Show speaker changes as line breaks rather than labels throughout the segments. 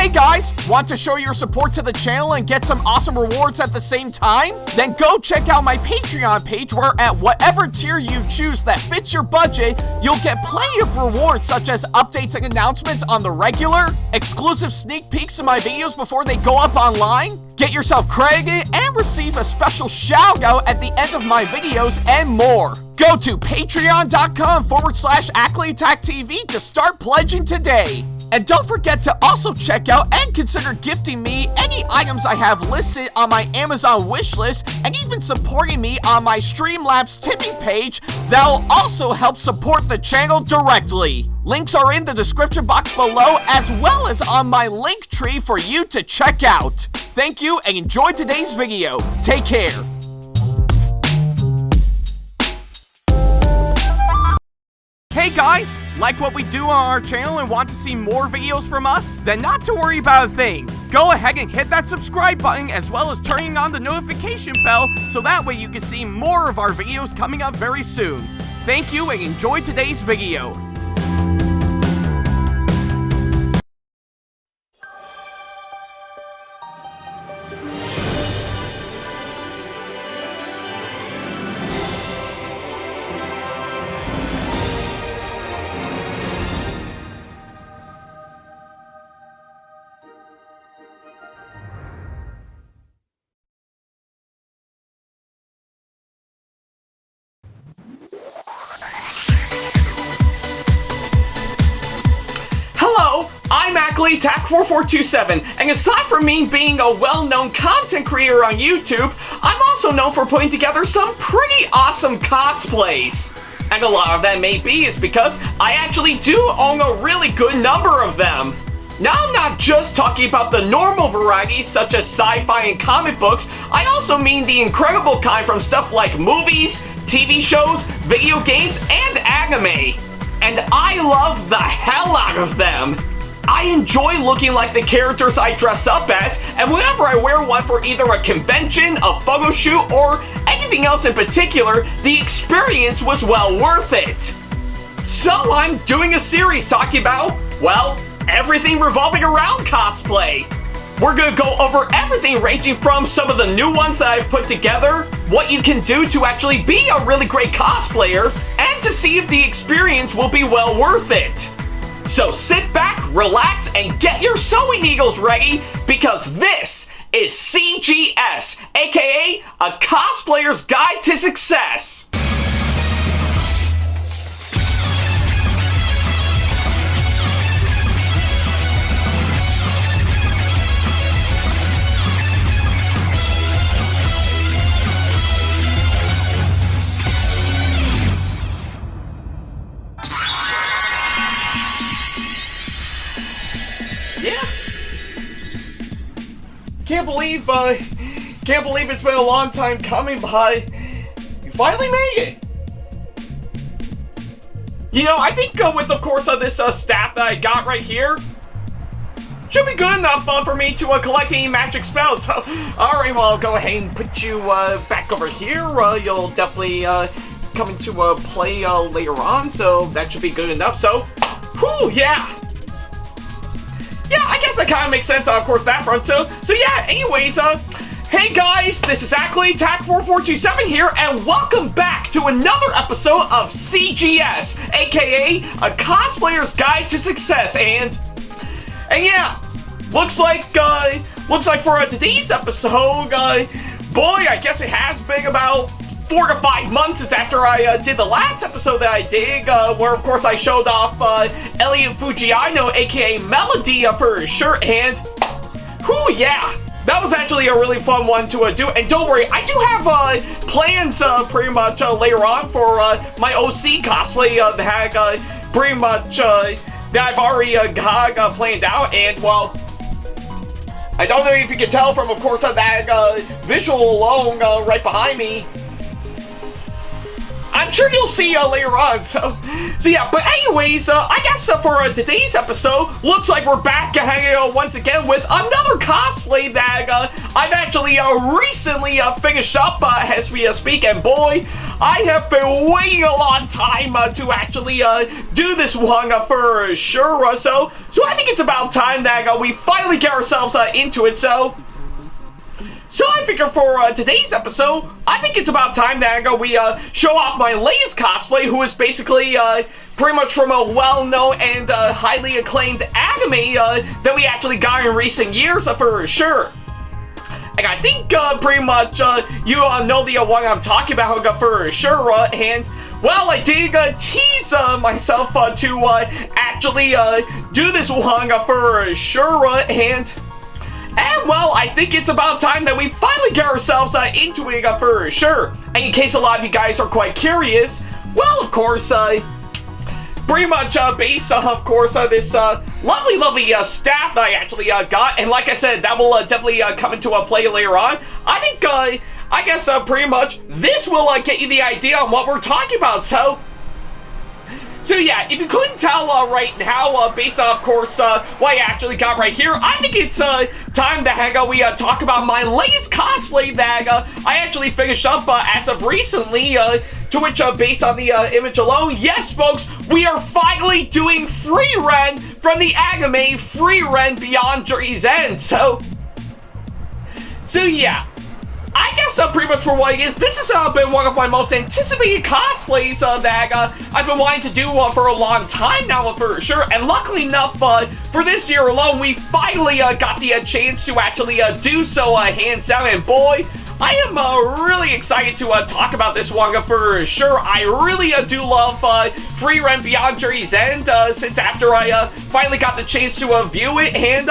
Hey guys, want to show your support to the channel and get some awesome rewards at the same time? Then go check out my Patreon page where at whatever tier you choose that fits your budget, you'll get plenty of rewards such as updates and announcements on the regular, exclusive sneak peeks of my videos before they go up online, get yourself credited, and receive a special shout out at the end of my videos and more. Go to patreon.com/AckleyAttack44227 to start pledging today. And don't forget to also check out and consider gifting me any items I have listed on my Amazon wishlist and even supporting me on my Streamlabs tipping page that'll also help support the channel directly. Links are in the description box below as well as on my link tree for you to check out. Thank you and enjoy today's video. Take care. Hey guys, like what we do on our channel and want to see more videos from us? Then not to worry about a thing. Go ahead and hit that subscribe button as well as turning on the notification bell so that way you can see more of our videos coming up very soon. Thank you and enjoy today's video. Hello, I'm AckleyAttack4427, and aside from me being a well-known content creator on YouTube, I'm also known for putting together some pretty awesome cosplays. And a lot of that may be is because I actually do own a really good number of them. Now I'm not just talking about the normal varieties such as sci-fi and comic books, I also mean the incredible kind from stuff like movies, TV shows, video games, and anime. And I love the hell out of them. I enjoy looking like the characters I dress up as, and whenever I wear one for either a convention, a photo shoot, or anything else in particular, the experience was well worth it. So I'm doing a series talking about, well, everything revolving around cosplay. We're gonna go over everything ranging from some of the new ones that I've put together, what you can do to actually be a really great cosplayer, and to see if the experience will be well worth it. So sit back, relax, and get your sewing needles ready because this is CGS, aka a Cosplayer's Guide to Success. Yeah. Can't believe it's been a long time coming, but you finally made it. You know, I think with, of course, this staff that I got right here, should be good enough for me to collect any magic spells. So, alright, well, I'll go ahead and put you back over here. You'll definitely come into play later on, so that should be good enough. So, whew, yeah. Yeah, I guess that kind of makes sense, of course, that front. So yeah, anyways, hey guys, this is AckleyAttack4427 here, and welcome back to another episode of CGS, aka a Cosplayer's Guide to Success, and yeah, looks like for today's episode, boy, I guess it has been about 4 to 5 months since after I did the last episode that I did, where of course I showed off Elliot Fujiano, aka Melody, for his shirt, and whew, yeah, that was actually a really fun one to do. And don't worry, I do have plans pretty much later on for my OC cosplay that pretty much that I've already got planned out, and well, I don't know if you can tell from, of course, that visual alone right behind me. I'm sure you'll see later on, so yeah, but anyways, I guess for today's episode, looks like we're back once again with another cosplay that I've actually recently finished up as we speak, and boy, I have been waiting a long time to actually do this one for sure. So I think it's about time that we finally get ourselves into it. So I figure for today's episode, I think it's about time that we show off my latest cosplay, who is basically pretty much from a well-known and highly acclaimed anime that we actually got in recent years for sure. And I think pretty much you know the one I'm talking about for sure. And well, I did tease myself to actually do this one for sure. And well, I think it's about time that we finally get ourselves into it for sure. And in case a lot of you guys are quite curious, well, of course, pretty much based on, of course, this lovely staff that I actually got, and like I said, that will definitely come into play later on. I think, I guess pretty much this will get you the idea on what we're talking about. So yeah, if you couldn't tell right now, based on, of course, what I actually got right here, I think it's time that we talk about my latest cosplay that I actually finished up as of recently, to which, based on the image alone, yes, folks, we are finally doing Frieren from the anime Frieren Beyond Journey's End. So yeah. I guess pretty much for what it is, this has been one of my most anticipated cosplays that I've been wanting to do for a long time now for sure. And luckily enough, for this year alone, we finally got the chance to actually do so hands down. And boy, I am really excited to talk about this one for sure. I really do love Frieren Beyond Journey's End since after I finally got the chance to view it. And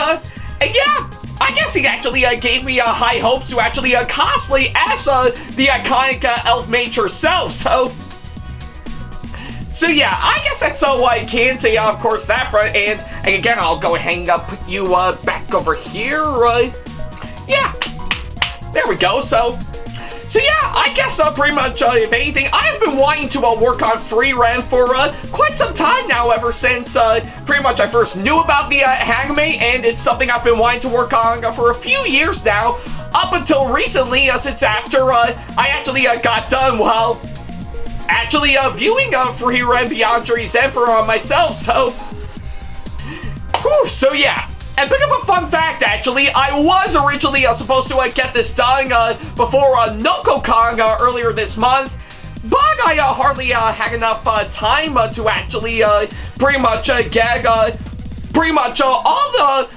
yeah, I guess he actually gave me high hopes to actually cosplay as the iconic elf mage herself. So yeah, I guess that's all I can say, of course, that front. And again, I'll go ahead and put you back over here. Yeah, there we go. So yeah, I guess pretty much, if anything, I've been wanting to work on Frieren for quite some time now, ever since pretty much I first knew about the anime, and it's something I've been wanting to work on for a few years now, up until recently, since after I actually got done, well, actually viewing Frieren Beyond Journey's End for myself. So yeah. And bit of a fun fact, actually, I was originally supposed to get this done before NocoCon earlier this month, but I hardly had enough time to actually pretty much get pretty much all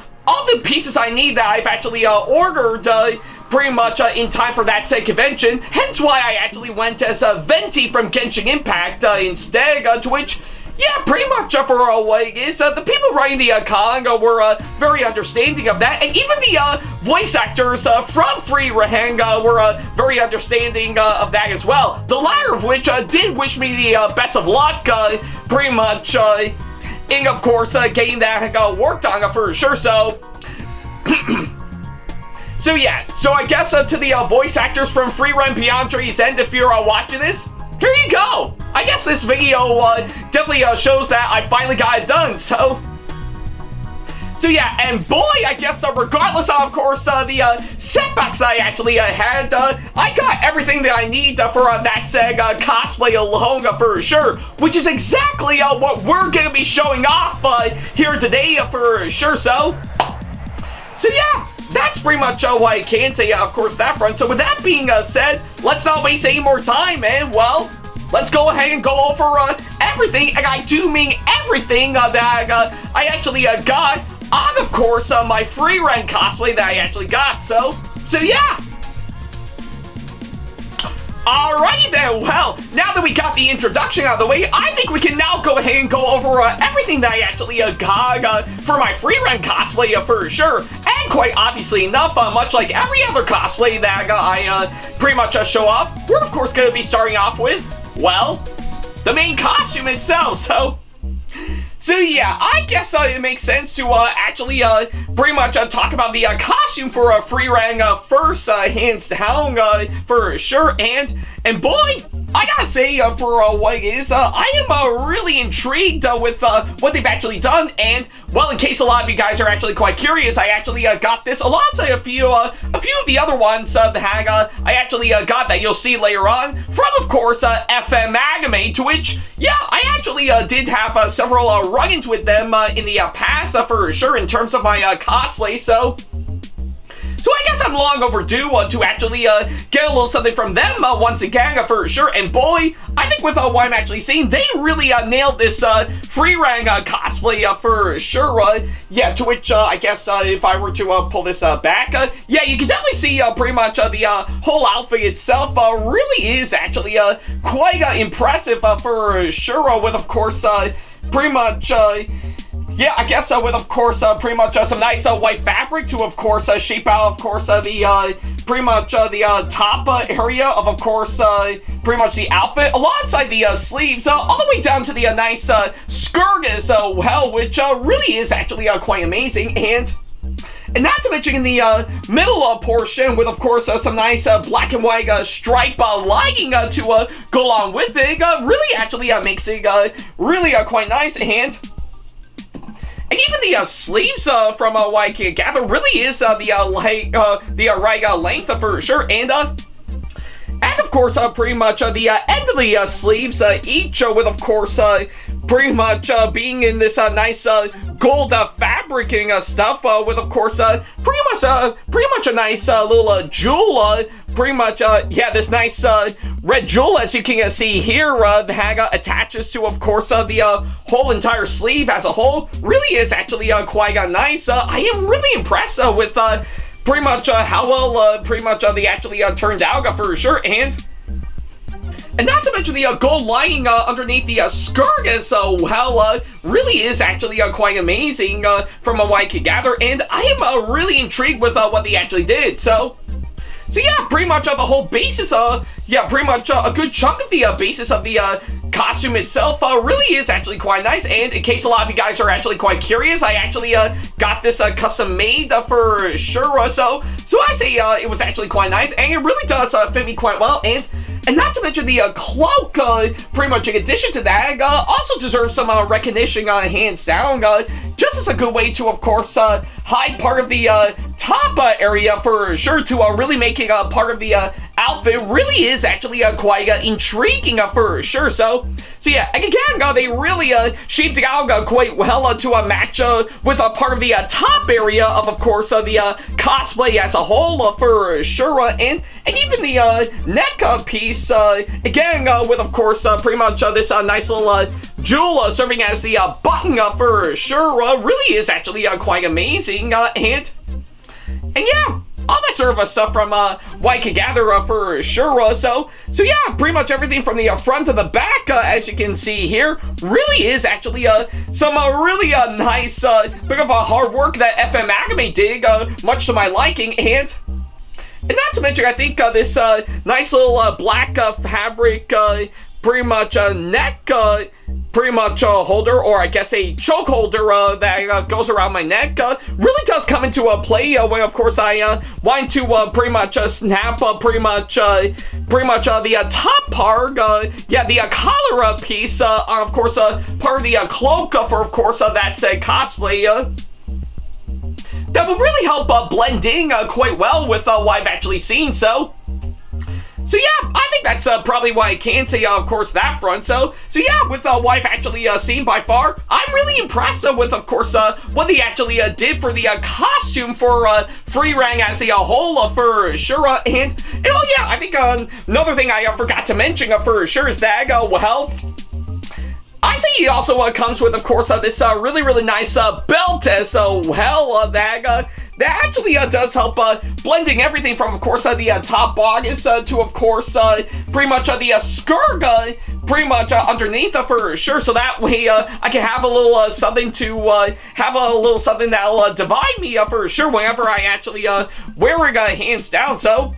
the pieces I need that I've actually ordered pretty much in time for that said convention. Hence why I actually went as Venti from Genshin Impact instead, to which, yeah, pretty much for what it is, the people writing the con were very understanding of that, and even the voice actors from Frieren were very understanding of that as well. The latter of which did wish me the best of luck, pretty much in, of course, getting that worked on for sure. So yeah, so I guess to the voice actors from Frieren Beyond Journey's End, if you're watching this, here you go! I guess this video definitely shows that I finally got it done, so yeah, and boy, I guess regardless of course, the setbacks I actually had, I got everything that I need for that said cosplay alone for sure, which is exactly what we're gonna be showing off here today for sure. So yeah, that's pretty much what I can say, of course, that front. So with that being said, let's not waste any more time, and well, let's go ahead and go over everything, and I do mean everything that I actually got on, of course, my Frieren cosplay that I actually got. So yeah. Alrighty then, well, now that we got the introduction out of the way, I think we can now go ahead and go over everything that I actually got for my Frieren cosplay for sure. And quite obviously enough, much like every other cosplay that I pretty much show off, we're of course going to be starting off with, well, the main costume itself. So yeah, I guess it makes sense to actually pretty much talk about the costume for Frieren first, hands down, for sure. And boy, I gotta say, for what it is, I am really intrigued with what they've actually done, and, well, in case a lot of you guys are actually quite curious, I actually got this alongside a few of the other ones that I actually got that you'll see later on from, of course, FM Anime, to which, yeah, I actually did have several run-ins with them in the past, for sure, in terms of my cosplay, So I guess I'm long overdue to actually get a little something from them once again, for sure. And boy, I think with what I'm actually seeing, they really nailed this Frieren cosplay for sure. Yeah, to which I guess if I were to pull this back, yeah, you can definitely see pretty much the whole outfit itself really is actually quite impressive for sure. With of course pretty much. Yeah, I guess with, of course, pretty much some nice white fabric to, of course, shape out, of course, the pretty much the top area of course, pretty much the outfit, alongside the sleeves, all the way down to the nice skirt as well, which really is actually quite amazing, and not to mention in the middle portion with, of course, some nice black and white stripe lining to go along with it, really actually makes it really quite nice, and even the sleeves from what I can gather really is the right length for sure, and of course pretty much the end of the sleeves, each with of course pretty much being in this nice gold fabricing stuff with of course pretty much a nice little jewel, pretty much yeah, this nice red jewel, as you can see here, that attaches to, of course, the whole entire sleeve as a whole. Really is actually quite nice. I am really impressed with pretty much how well pretty much they actually turned out for sure, and not to mention the gold lining underneath the skirt as well really is actually quite amazing from what I can gather, and I am really intrigued with what they actually did. So yeah, pretty much the whole basis, yeah, pretty much a good chunk of the basis of the costume itself really is actually quite nice, and in case a lot of you guys are actually quite curious, I actually got this custom made for sure, so I say it was actually quite nice, and it really does fit me quite well, and not to mention the cloak, pretty much in addition to that, also deserves some recognition, hands down, just as a good way to, of course, hide part of the top area for sure, to really make it part of the outfit. Really is actually quite intriguing for sure. So yeah, again, they really shaped it out quite well to match with a part of the top area of course, the cosplay as a whole for sure, and even the neck piece, again, with of course pretty much this nice little jewel serving as the button for sure, really is actually quite amazing, and yeah, all that sort of stuff from what I can gather for sure. So yeah, pretty much everything from the front to the back, as you can see here, really is actually some really nice bit of hard work that FM Anime did, much to my liking, and not to mention, I think this nice little black fabric, pretty much a neck, pretty much a holder, or I guess a choke holder that goes around my neck, really does come into play when, of course, I want to pretty much snap pretty much the top part, yeah, the collar piece, on, of course, part of the cloak for, of course, that's a cosplay. That will really help blend in quite well with what I've actually seen, so yeah, I think that's probably why I can say, of course, that front. So yeah, with what I've actually seen by far, I'm really impressed with, of course, what they actually did for the costume for Frieren as a whole for sure. And oh yeah, I think another thing I forgot to mention for sure is that, well, I say he also comes with, of course, this really, really nice belt as well, that actually does help blending everything from, of course, the top bodice to, of course, pretty much the skirt, pretty much underneath for sure, so that way I can have a little something to have a little something that'll divide me for sure whenever I actually wear it hands down. So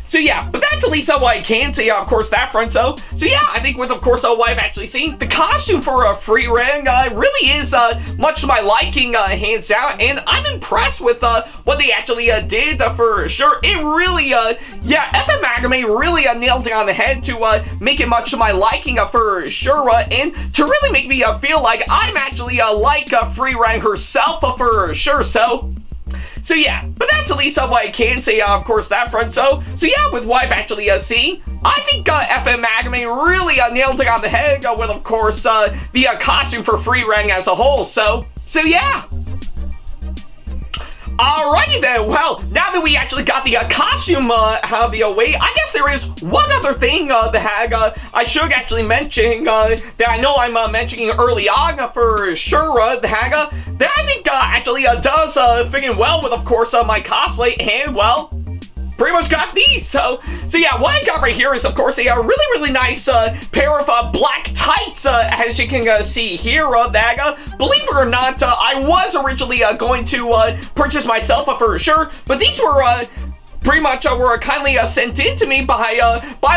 So yeah, but that's at least what I can say, of course, that front. So yeah, I think with, of course, what I've actually seen, the costume for Frieren really is much to my liking, hands down, and I'm impressed with what they actually did for sure. It really, yeah, FM Anime really nailed it on the head to make it much to my liking for sure, and to really make me feel like I'm actually like Frieren herself for sure. So yeah, but that's at least what I can say, of course, that front. So yeah, with what I've actually seen, I think FM Anime really nailed it on the head with, of course, the costume for Frieren as a whole. So yeah. Alrighty then, well, now that we actually got the costume out of the way, I guess there is one other thing that I should actually mention, that I know I'm mentioning early on for sure, that I think actually does fit in well with, of course, my cosplay, and, well, pretty much got these. So yeah, what I got right here is, of course, a really nice pair of black tights, as you can see here, that, believe it or not, I was originally going to purchase myself for sure, but these were pretty much were kindly sent in to me by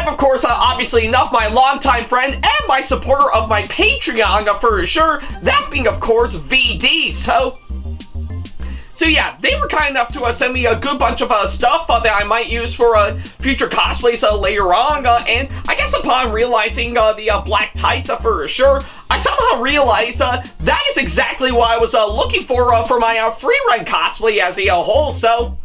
of course, obviously enough, my longtime friend and my supporter of my Patreon for sure, that being, of course, VD. So yeah, they were kind enough to send me a good bunch of stuff that I might use for future cosplays later on, and I guess upon realizing the black tights for sure, I somehow realized that is exactly what I was looking for my Frieren cosplay as a whole. So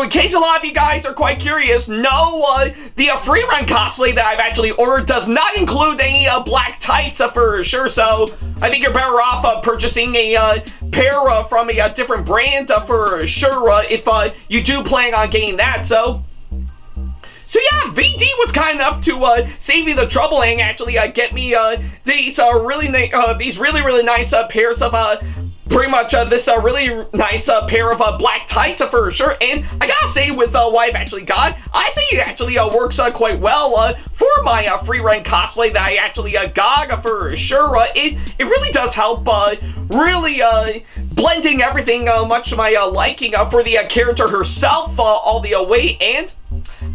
in case a lot of you guys are quite curious, no, the Frieren cosplay that I've actually ordered does not include any black tights for sure, so I think you're better off purchasing a pair from a different brand for sure if you do plan on getting that. So yeah, VD was kind enough to save me the trouble and actually get me these really nice pairs of pretty much this really nice pair of black tights for sure. And I gotta say, with what I've actually got, I say it actually works quite well for my Frieren cosplay that I actually got for sure. It really does help really blending everything much to my liking for the character herself all the way, and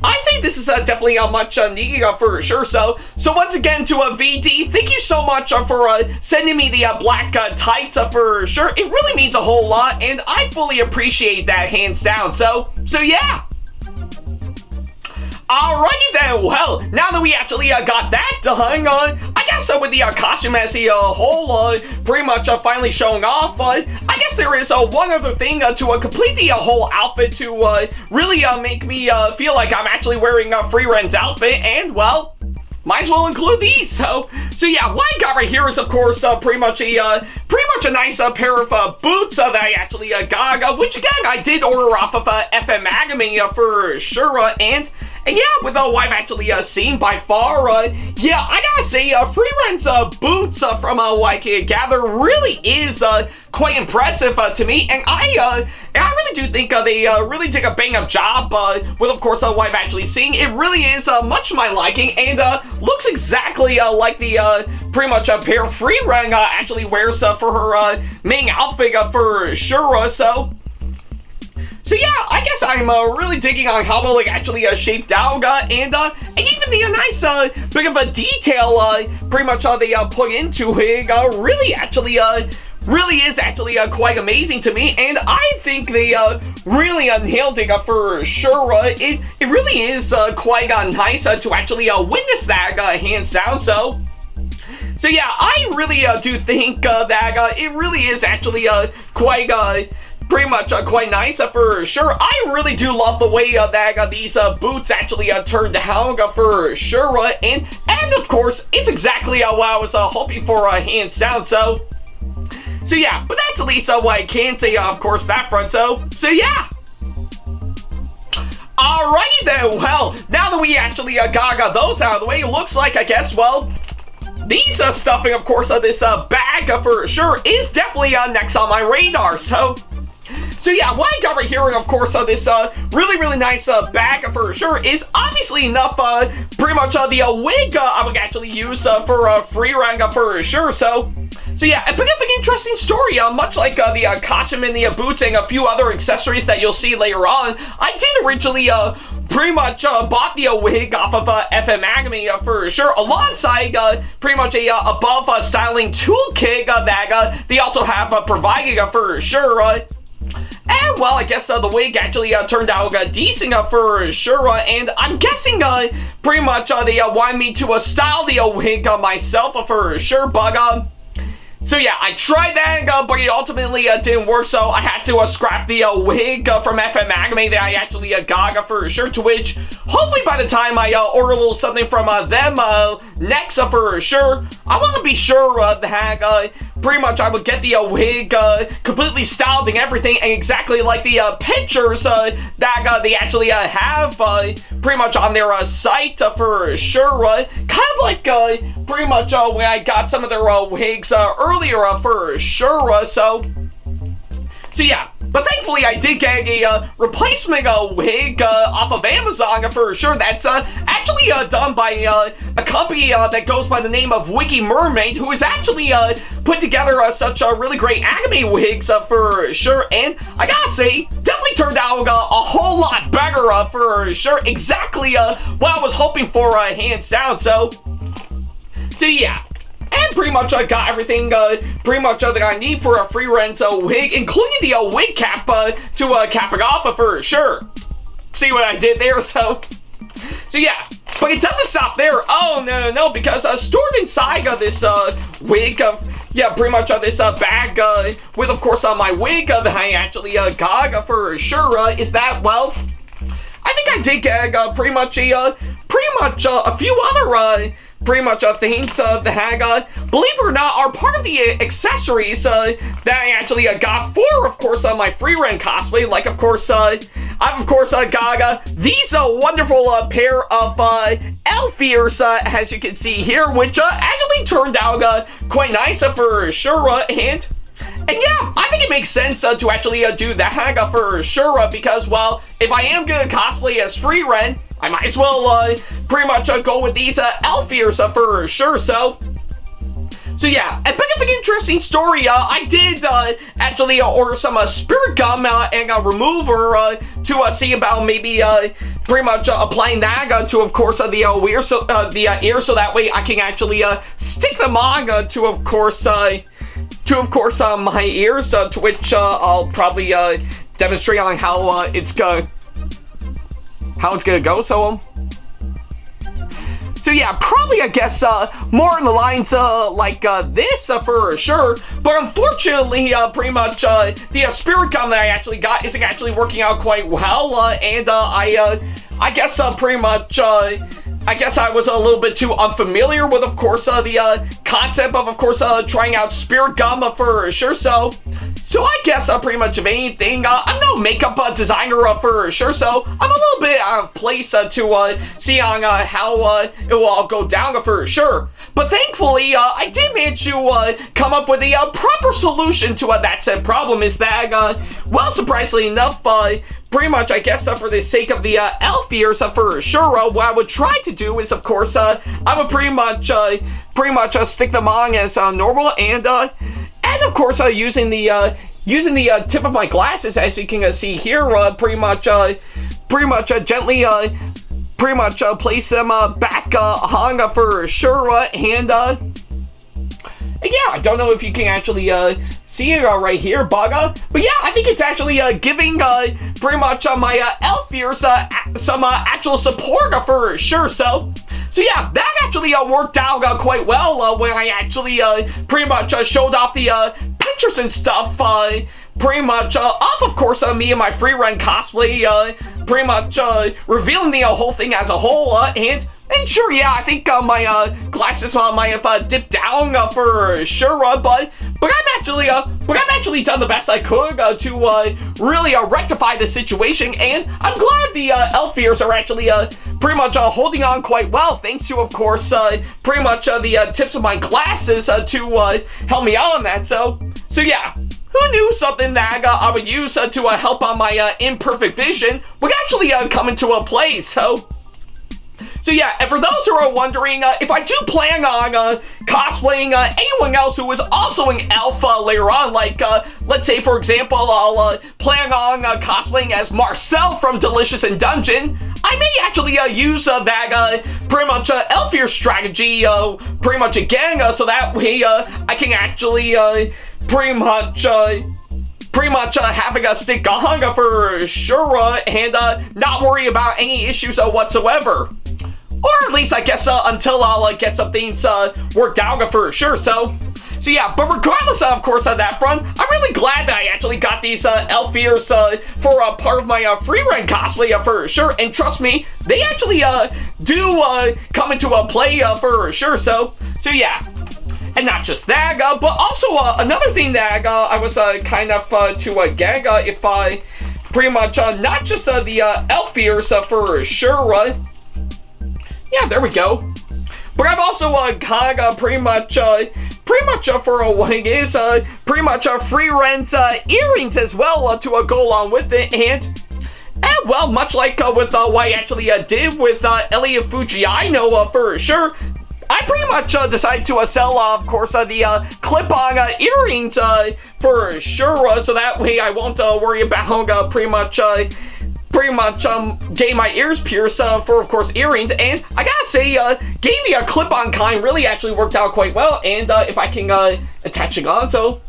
I say this is definitely much needed for sure. So once again, to VD, thank you so much for sending me the black tights for sure. It really means a whole lot, and I fully appreciate that, hands down. So yeah. Alrighty then, well, now that we actually got that done, I guess with the costume as a whole pretty much finally showing off, I guess there is one other thing to complete the whole outfit to really make me feel like I'm actually wearing Frieren's outfit, and, well, might as well include these. So yeah, what I got right here is, of course, pretty much a nice pair of boots that I actually got, which again I did order off of FM Anime for sure, and yeah, with what I've actually seen by far, yeah, I gotta say, Frieren's boots from what I can gather really is quite impressive to me, and I really do think they really did a bang-up job with, of course, what I've actually seen. It really is much to my liking, and looks exactly like the pretty much a pair Frieren actually wears for her main outfit for sure. So yeah, I guess I'm really digging on how well it actually shaped out, and even the nice bit of a detail pretty much they put into it really is actually quite amazing to me, and I think they really nailed it for sure. It really is quite nice to actually witness that, hands down. So yeah, I really do think that it really is actually quite pretty much quite nice for sure. I really do love the way that these boots actually turned out for sure, and of course it's exactly what I was hoping for, hands down. So yeah, but that's at least what I can say, of course, that front. So yeah. Alrighty then, well, now that we actually got those out of the way, it looks like, I guess, well, these stuffing, of course, this bag for sure is definitely next on my radar. So yeah, what I got right here, of course, this really nice bag for sure is obviously enough, pretty much the wig I would actually use for Frieren for sure. So So yeah, a bit of an interesting story, much like the costume and the boots and a few other accessories that you'll see later on. I did originally pretty much bought the wig off of FM Academy for sure, alongside pretty much a above styling toolkit that they also have provided for sure. And well, I guess the wig actually turned out decent for sure, and I'm guessing pretty much they wanted me to style the wig myself for sure, but so yeah, I tried that, but it ultimately didn't work, so I had to scrap the wig from FM Academy that I actually got for sure, to which, hopefully by the time I order a little something from them next for sure, I want to be sure that pretty much I would get the wig completely styled and everything, and exactly like the pictures that they actually have pretty much on their site for sure, kind of like pretty much when I got some of their wigs earlier for sure, so yeah. But thankfully, I did get a replacement wig off of Amazon for sure. That's actually done by a company that goes by the name of Wiki Mermaid, who has actually put together such really great anime wigs for sure. And I gotta say, definitely turned out a whole lot better for sure. Exactly what I was hoping for, hands down. So yeah. And pretty much I got everything pretty much that I need for a Frieren wig, including the wig cap to cap it off for sure. See what I did there? So yeah. But it doesn't stop there. Oh, no, because stored inside this wig, yeah, pretty much this bag with, of course, my wig that I actually got for sure, is that, well, I think I did get pretty much a few other pretty much things that believe it or not, are part of the accessories that I actually got for, of course, my Frieren cosplay. Like, of course, I've of course got these wonderful pair of elf ears, as you can see here, which actually turned out quite nice for sure. And yeah, I think it makes sense to actually do that for sure, because, well, if I am gonna cosplay as Frieren, I might as well pretty much go with these elf ears for sure. So yeah, a bit of an interesting story. I did actually order some spirit gum and a remover to see about maybe pretty much applying that to, of course, the ear, so that way I can actually stick them on to, of course, my ears, to which I'll probably demonstrate on how it's gonna go. So yeah, probably I guess more in the lines like this for sure. But unfortunately, pretty much the spirit gum that I actually got isn't actually working out quite well, and I guess pretty much. I guess I was a little bit too unfamiliar with, of course, the concept of course, trying out spirit gum for sure. So I guess pretty much of anything, I'm no makeup designer for sure, so I'm a little bit out of place to see on how it will all go down for sure. But thankfully, I did manage to come up with a proper solution to that said problem. Is that, well, surprisingly enough, pretty much, I guess, for the sake of the elf ears for sure, what I would try to do is, of course, I would pretty much stick them on as normal, and of course, using the tip of my glasses, as you can see here, pretty much gently place them back on for sure, and yeah, I don't know if you can actually see it right here, but yeah, I think it's actually giving pretty much my elf ears some actual support for sure. So yeah, that actually worked out quite well when I actually pretty much showed off the pictures and stuff. Pretty much off, of course, me and my Frieren cosplay, pretty much revealing the whole thing as a whole, and sure, yeah, I think my glasses might have dipped down for sure, but I've actually done the best I could to really rectify the situation, and I'm glad the elf ears are actually pretty much holding on quite well, thanks to, of course, pretty much the tips of my glasses to help me out on that. So yeah. Who knew something that I would use to help on my imperfect vision would actually come into a play? So So yeah, and for those who are wondering, if I do plan on cosplaying anyone else who is also an elf later on, like, let's say, for example, I'll plan on cosplaying as Marcel from Delicious in Dungeon, I may actually use that pretty much elfier strategy pretty much again, so that way I can actually pretty much having a stick on for sure and not worry about any issues whatsoever. Or at least I guess until I'll get some things worked out for sure. So yeah, but regardless of course on that front, I'm really glad that I actually got these elf ears for part of my Frieren cosplay for sure. And trust me, they actually do come into play for sure. So yeah. And not just that, but also another thing that I was kind of to gag if I pretty much not just the elf ears for sure. Yeah, there we go. But I've also got pretty much for what it is, pretty much Frieren's earrings as well to go along with it, and well, much like with what I actually did with Elliot Fujiano for sure. I pretty much decided to sell, of course, the clip-on earrings for sure, so that way I won't worry about pretty much getting my ears pierced for, of course, earrings. And I gotta say, getting the clip-on kind really actually worked out quite well. And if I can attach it on, so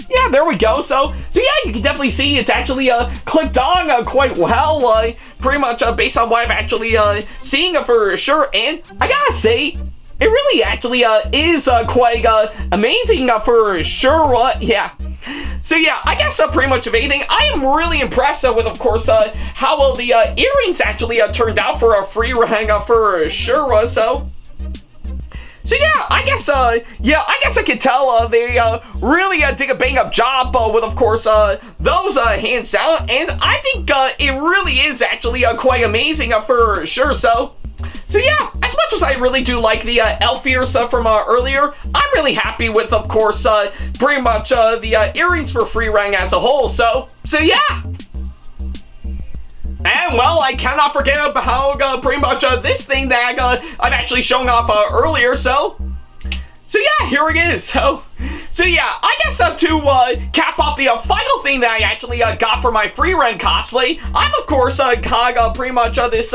yeah, there we go. So yeah, you can definitely see it's actually clipped on quite well, pretty much based on what I've actually seen for sure. And I gotta say, it really actually is quite amazing for sure. Yeah. So yeah, I guess pretty much of anything, I am really impressed with, of course, how well the earrings actually turned out for a Frieren for sure. So yeah, I guess I can tell they really did a bang up job with, of course, those hands down, and I think it really is actually quite amazing for sure. So yeah, as much as I really do like the elf ears from earlier, I'm really happy with, of course, pretty much the earrings for Frieren as a whole. So yeah. And well, I cannot forget about pretty much this thing that I've actually shown off earlier. So yeah, here it is. So yeah, I guess to cap off the final thing that I actually got for my Frieren cosplay, I've of course got pretty much this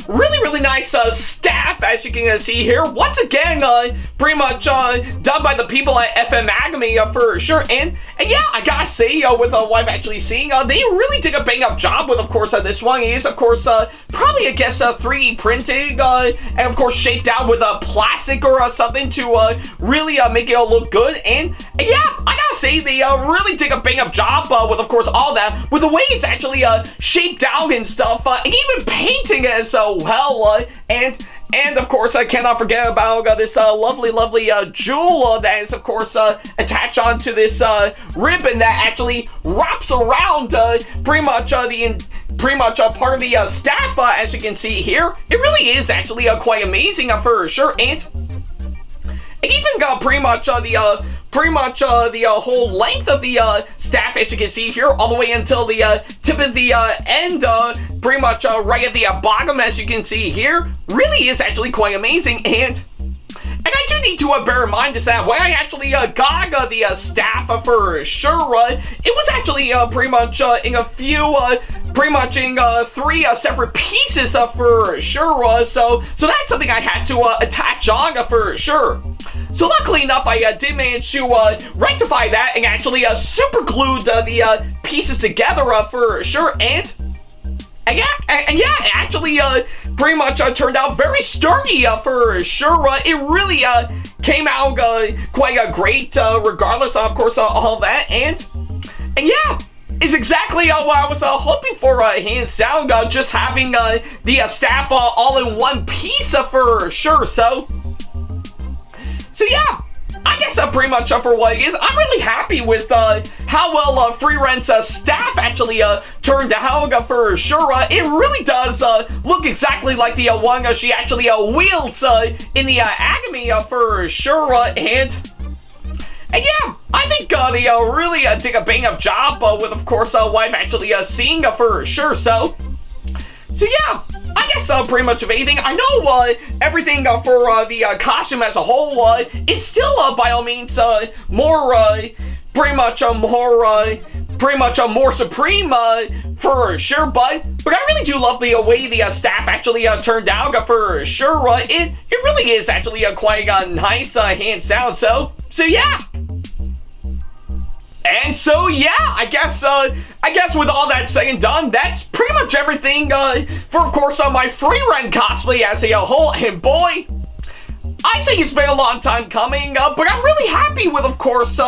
really nice staff, as you can see here. Once again, pretty much done by the people at FM Academy for sure. And yeah, I gotta say, with what I've actually seen, they really did a bang up job with, of course, this one is, of course, probably, I guess, 3D printed, and of course, shaped out with plastic or something to really make it look good. And yeah, I gotta say, they really did a bang up job with, of course, all that, with the way it's actually shaped out and stuff, and even painting as well, and of course, I cannot forget about this lovely jewel that is, of course, attached onto this ribbon that actually wraps around pretty much part of the staff, as you can see here. It really is actually quite amazing for sure, and it even got pretty much the whole length of the staff, as you can see here, all the way until the tip of the end, pretty much right at the bottom, as you can see here. Really is actually quite amazing, and I do need to bear in mind is that when I actually got the staff for sure, it was actually pretty much in a few, pretty much in 3 separate pieces for sure. So that's something I had to attach on for sure. So luckily enough, I did manage to rectify that and actually super glued the pieces together for sure. And yeah, it actually pretty much turned out very sturdy for sure. It really came out quite great, regardless, of course, all that. And yeah, is exactly what I was hoping for, hands down, just having the staff all in one piece for sure. So yeah, I guess pretty much for what it is, I'm really happy with how well Frieren's staff actually turned out for sure. It really does look exactly like the one she actually wields in the Academy for sure. And yeah, I think they really did a bang up job with, of course, what I've actually seen for sure. So yeah, I guess pretty much of anything. I know everything for the costume as a whole is still by all means more pretty much more supreme for sure, but I really do love the way the staff actually turned out for sure. It really is actually quite nice hands down. So yeah. And so yeah, I guess with all that said and done, that's pretty much everything for of course my Frieren cosplay as a whole. And boy, I think it's been a long time coming, but I'm really happy with, of course,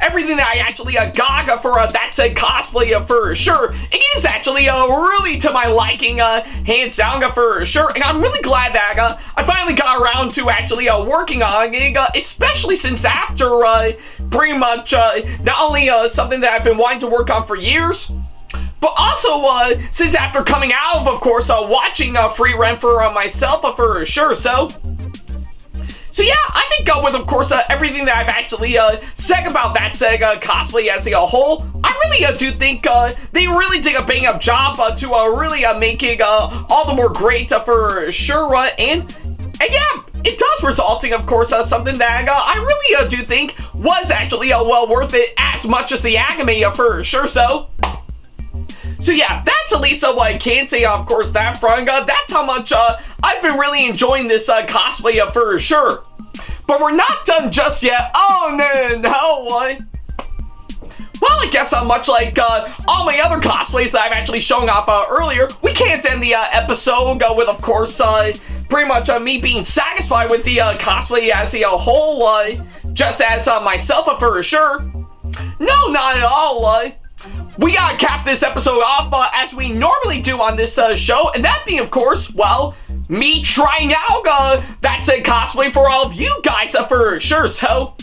everything that I actually got for that said cosplay for sure. It is actually really to my liking, hands down for sure, and I'm really glad that I finally got around to actually working on it, especially since after pretty much not only something that I've been wanting to work on for years, but also since after coming out of course, watching Frieren for myself for sure. So yeah, I think with, of course, everything that I've actually said about that said cosplay as a whole, I really do think they really did a bang-up job to really make it all the more great for sure. And yeah, it does resulting, of course, something that I really do think was actually well worth it as much as the anime for sure. So yeah, that's at least what I can say, of course, that front. That's how much I've been really enjoying this cosplay for sure. But we're not done just yet. Oh no. Well, I guess much like all my other cosplays that I've actually shown off earlier, we can't end the episode with, of course, pretty much me being satisfied with the cosplay as a whole, just as myself for sure. No, not at all. We gotta cap this episode off as we normally do on this show, and that being, of course, well, me trying out that's a cosplay for all of you guys for sure. So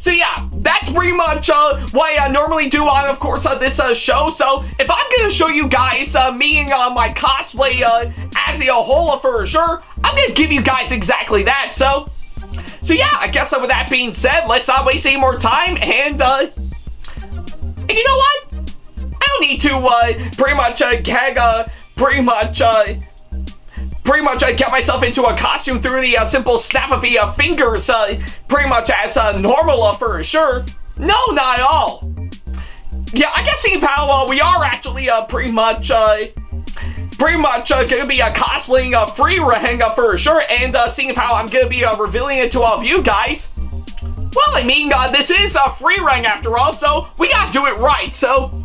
yeah, that's pretty much what I normally do on, of course, this show. So if I'm gonna show you guys me and my cosplay as a whole for sure, I'm gonna give you guys exactly that. So yeah, I guess with that being said, let's not waste any more time, and you know what? I don't need to pretty much get myself into a costume through the simple snap of the fingers, pretty much as normal for sure. No, not at all. Yeah, I guess seeing how we are actually pretty much gonna be cosplaying Frieren for sure, and seeing how I'm gonna be revealing it to all of you guys. Well, I mean, this is Frieren after all, so we gotta do it right. So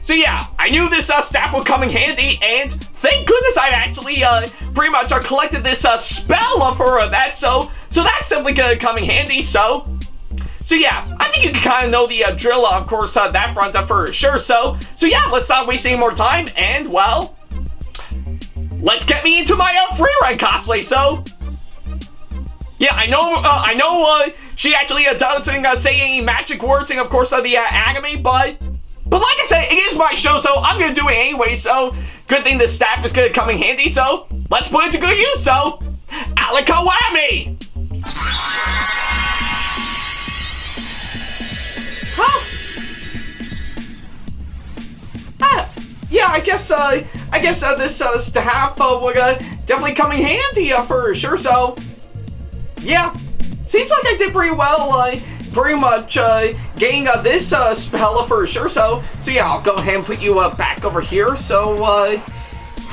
yeah, I knew this staff would come in handy, and thank goodness I've actually pretty much collected this spell for that. So that's simply gonna come in handy. So yeah, I think you can kind of know the drill, of course, that front for sure. So yeah, let's not waste any more time, and well, let's get me into my Frieren cosplay. So yeah, I know she actually doesn't say any magic words in, of course, the anime, but like I said, it is my show, so I'm gonna do it anyway. So good thing the staff is gonna come in handy. So let's put it to good use. So Alakawami. Yeah, I guess this staff would definitely come in handy for sure. So yeah, seems like I did pretty well, pretty much getting this spell for sure. So yeah, I'll go ahead and put you back over here. So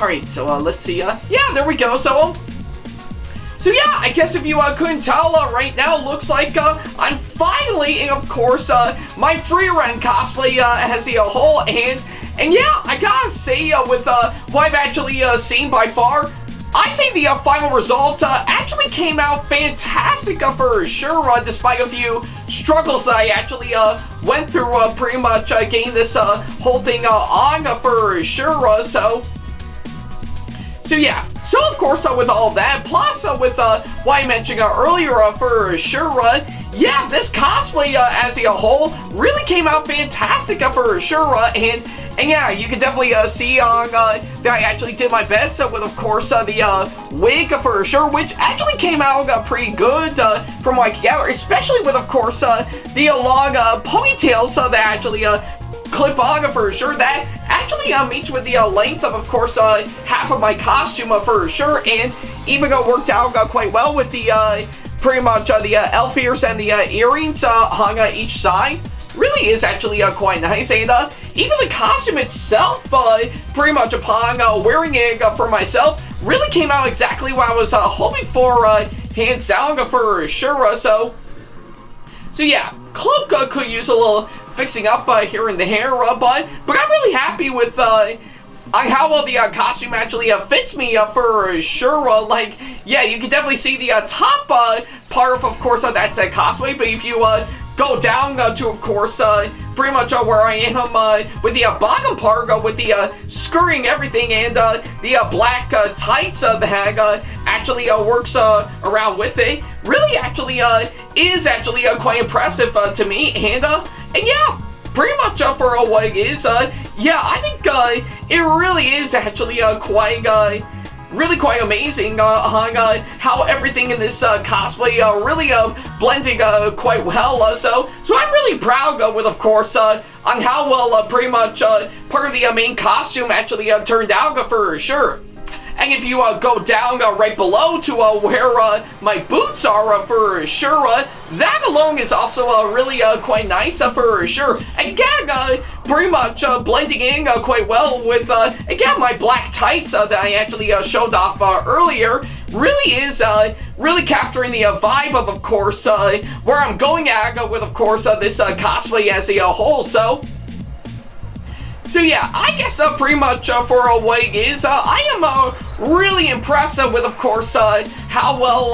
alright, so let's see. Yeah, there we go. So yeah, I guess if you couldn't tell right now, looks like I'm finally in, of course, my Frieren cosplay as a whole, and yeah, I gotta say with what I've actually seen by far, I say the final result actually came out fantastic for sure, despite a few struggles that I actually went through pretty much getting this whole thing on for sure. So yeah, so of course with all that, plus with what I mentioned earlier for sure, yeah, this cosplay as a whole really came out fantastic for sure, and yeah, you can definitely see on that I actually did my best with, of course, the wig for sure, which actually came out pretty good from what I could gather, especially with, of course, the long ponytails that actually clip-on for sure. That actually meets with the length of course, half of my costume for sure, and even worked out quite well with the pretty much the elf ears and the earrings hung each side. Really is actually quite nice, and even the costume itself, pretty much upon wearing it for myself, really came out exactly what I was hoping for, hands down for sure. So yeah, cloak could use a little fixing up here and there, but I'm really happy with on how well the costume actually fits me for sure. Like, yeah, you can definitely see the top part of course, that's a cosplay, but if you go down to, of course, pretty much where I am with the bottom part with the scurrying everything and the black tights that actually works around with it, really actually is actually quite impressive to me, and yeah, pretty much for what it is, yeah, I think it really is actually really quite amazing on how everything in this cosplay really blending quite well. So I'm really proud with, of course, on how well pretty much part of the main costume actually turned out for sure. And if you go down right below to where my boots are for sure, that alone is also really quite nice for sure. And again, pretty much blending in quite well with, again, my black tights that I actually showed off earlier. Really is really capturing the vibe of course, where I'm going at with, of course, this cosplay as a whole. So yeah, I guess pretty much for what it is, I am really impressed with, of course, how well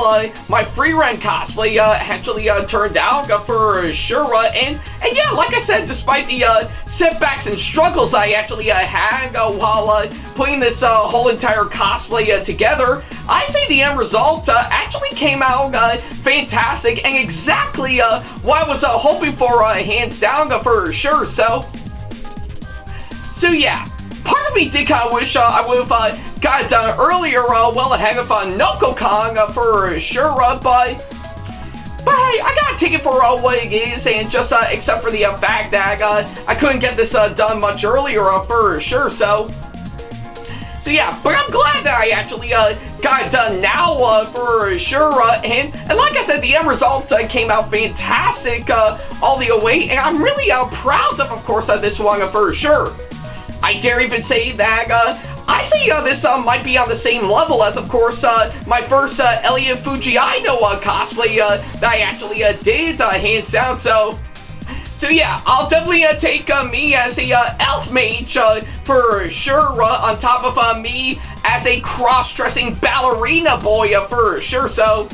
my Frieren cosplay actually turned out for sure. And yeah, like I said, despite the setbacks and struggles I actually had while putting this whole entire cosplay together, I say the end result actually came out fantastic and exactly what I was hoping for, hands down for sure. So yeah, part of me did kind of wish I would have got it done earlier, well ahead of NocoCon for sure, but hey, I gotta take it for what it is, and just except for the fact that I couldn't get this done much earlier for sure. So yeah, but I'm glad that I actually got it done now for sure, and like I said, the end result came out fantastic all the way, and I'm really proud of course, this one for sure. I dare even say that I say this might be on the same level as, of course, my first Elliot Fujiano cosplay that I actually did, hands down. So yeah, I'll definitely take me as a elf mage for sure, on top of me as a cross-dressing ballerina boy for sure. So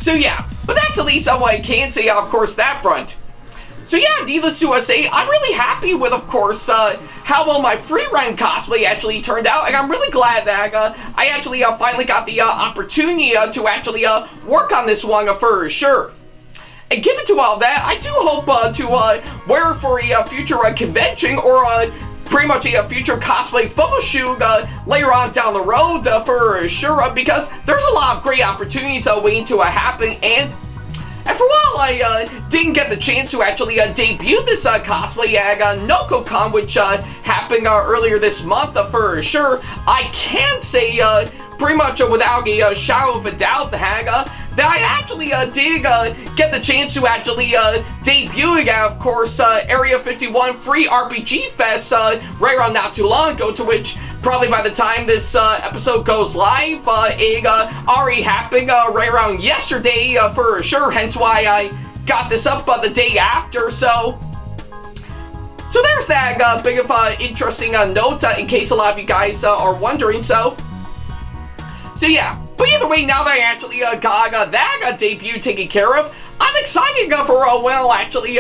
yeah, but that's at least what I can say, of course, that front. So yeah, needless to say, I'm really happy with, of course, how well my Frieren cosplay actually turned out, and I'm really glad that I actually finally got the opportunity to actually work on this one for sure. And given to all that, I do hope to wear it for a future convention or pretty much a future cosplay photo shoot later on down the road for sure, because there's a lot of great opportunities waiting to happen, and for a while, I didn't get the chance to actually debut this cosplay at NocoCon, which happened earlier this month for sure. I can say pretty much without a shadow of a doubt that I actually did get the chance to actually debut it at, of course, Area 51 Free RPG Fest right around not too long ago, to which probably by the time this episode goes live, it already happened right around yesterday for sure, hence why I got this up the day after. So there's that bit of interesting note in case a lot of you guys are wondering. So yeah, but either way, now that I actually got that debut taken care of, I'm excited for well actually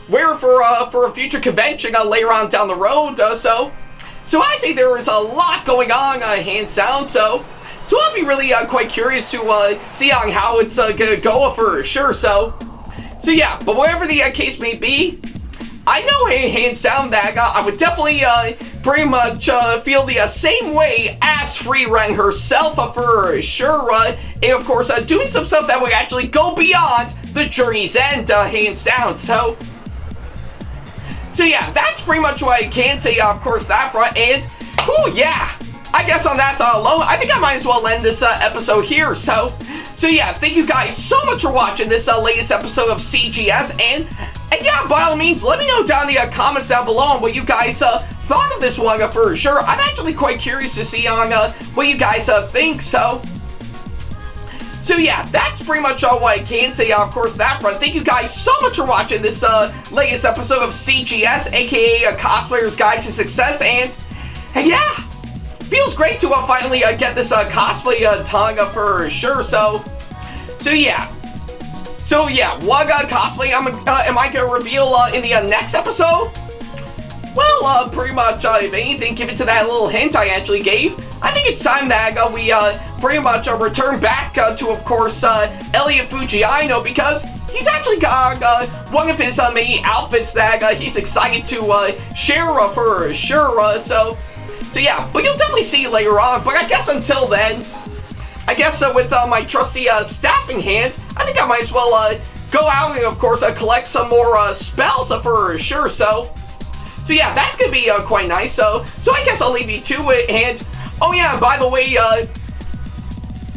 wear for a future convention later on down the road. So I say there is a lot going on, hands down, so I'll be really quite curious to see on how it's gonna go for sure. So yeah, but whatever the case may be, I know, hands down, that I would definitely pretty much feel the same way as Frieren herself for sure, and of course doing some stuff that would actually go beyond the journey's end, hands down. So yeah, that's pretty much what I can say, of course, that front. And, oh yeah, I guess on that thought alone, I think I might as well end this episode here. So yeah, thank you guys so much for watching this latest episode of CGS. And yeah, by all means, let me know down in the comments down below on what you guys thought of this one for sure. I'm actually quite curious to see on what you guys think. So yeah, that's pretty much all what I can say, of course, that front. Thank you guys so much for watching this latest episode of CGS, aka a Cosplayer's Guide to Success. And yeah, feels great to finally get this cosplay tongue for sure. So yeah, what cosplay am I gonna reveal in the next episode? Well, pretty much, if anything, given to that little hint I actually gave, I think it's time that we pretty much return back to, of course, Elliot Fujiano, because he's actually got one of his many outfits that he's excited to share for sure. So yeah, but you'll definitely see later on. But I guess until then, I guess with my trusty staffing hand, I think I might as well go out and, of course, collect some more spells for sure. So yeah, that's gonna be quite nice. So I guess I'll leave you to it. And oh yeah, by the way,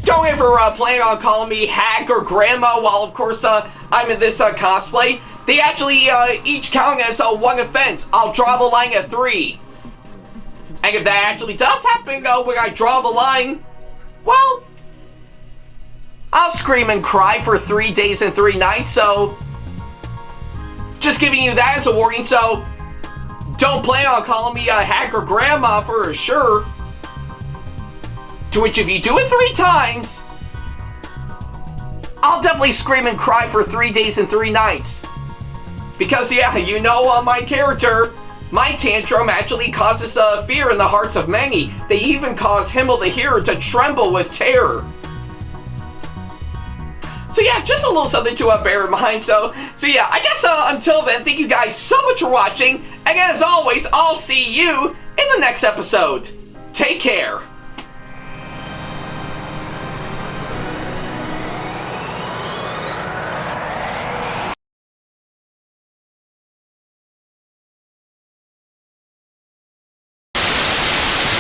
don't ever plan on calling me Hag or Grandma while, of course, I'm in this cosplay. They actually each count as one offense. I'll draw the line at 3. And if that actually does happen, when I draw the line, well, I'll scream and cry for 3 days and 3 nights. So just giving you that as a warning. So don't plan on calling me a Hag or Grandma for sure. To which, if you do it 3 times, I'll definitely scream and cry for 3 days and 3 nights. Because, yeah, you know my character, my tantrum actually causes fear in the hearts of many. They even cause Himmel the Hero to tremble with terror. So yeah, just a little something to bear in mind. So yeah, I guess until then, thank you guys so much for watching. And as always, I'll see you in the next episode. Take care.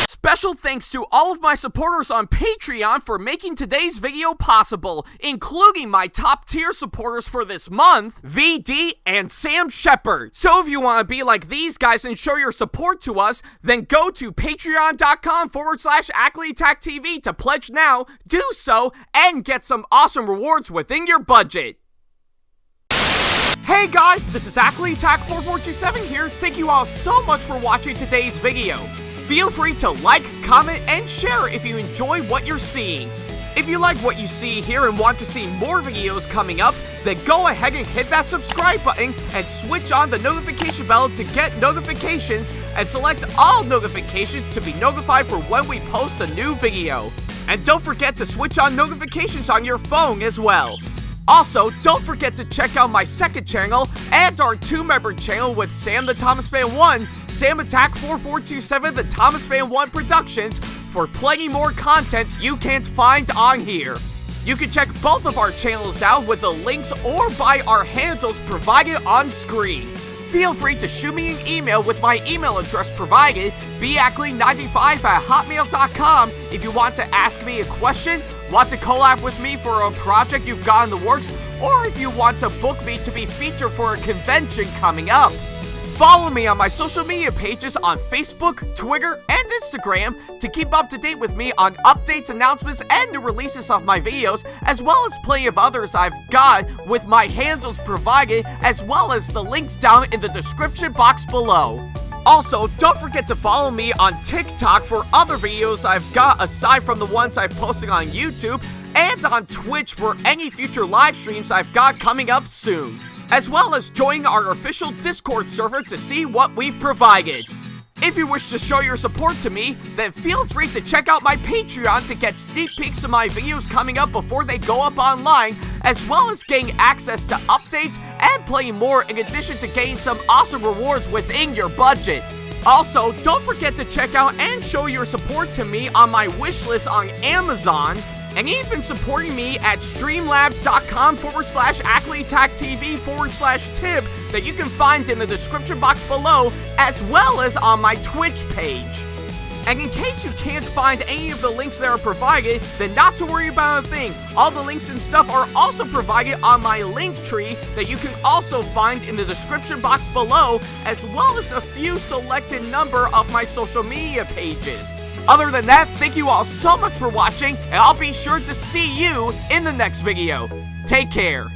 Special thanks to all of my supporters on Patreon for making today's video possible, including my top tier supporters for this month, VD and Sam Shepard. So if you want to be like these guys and show your support to us, then go to patreon.com/AckleyTackTV to pledge now, do so, and get some awesome rewards within your budget. Hey guys, this is AckleyTack4427 here. Thank you all so much for watching today's video. Feel free to like, comment, and share if you enjoy what you're seeing. If you like what you see here and want to see more videos coming up, then go ahead and hit that subscribe button and switch on the notification bell to get notifications, and select all notifications to be notified for when we post a new video. And don't forget to switch on notifications on your phone as well. Also, don't forget to check out my second channel and our 2-member channel with Sam the Thomas Fan 1, SamAttack4427TheThomasFan1 Productions, for plenty more content you can't find on here. You can check both of our channels out with the links or by our handles provided on screen. Feel free to shoot me an email with my email address provided, backley95@hotmail.com, if you want to ask me a question, want to collab with me for a project you've got in the works, or if you want to book me to be featured for a convention coming up. Follow me on my social media pages on Facebook, Twitter, and Instagram to keep up to date with me on updates, announcements, and new releases of my videos, as well as plenty of others I've got with my handles provided, as well as the links down in the description box below. Also, don't forget to follow me on TikTok for other videos I've got aside from the ones I've posted on YouTube, and on Twitch for any future live streams I've got coming up soon, as well as join our official Discord server to see what we've provided. If you wish to show your support to me, then feel free to check out my Patreon to get sneak peeks of my videos coming up before they go up online, as well as getting access to updates and playing more, in addition to getting some awesome rewards within your budget. Also, don't forget to check out and show your support to me on my wishlist on Amazon.
and even supporting me at streamlabs.com/AckleyTACTV/tip that you can find in the description box below, as well as on my Twitch page. And in case you can't find any of the links that are provided, then not to worry about a thing. All the links and stuff are also provided on my link tree that you can also find in the description box below, as well as a few selected number of my social media pages. Other than that, thank you all so much for watching, and I'll be sure to see you in the next video. Take care.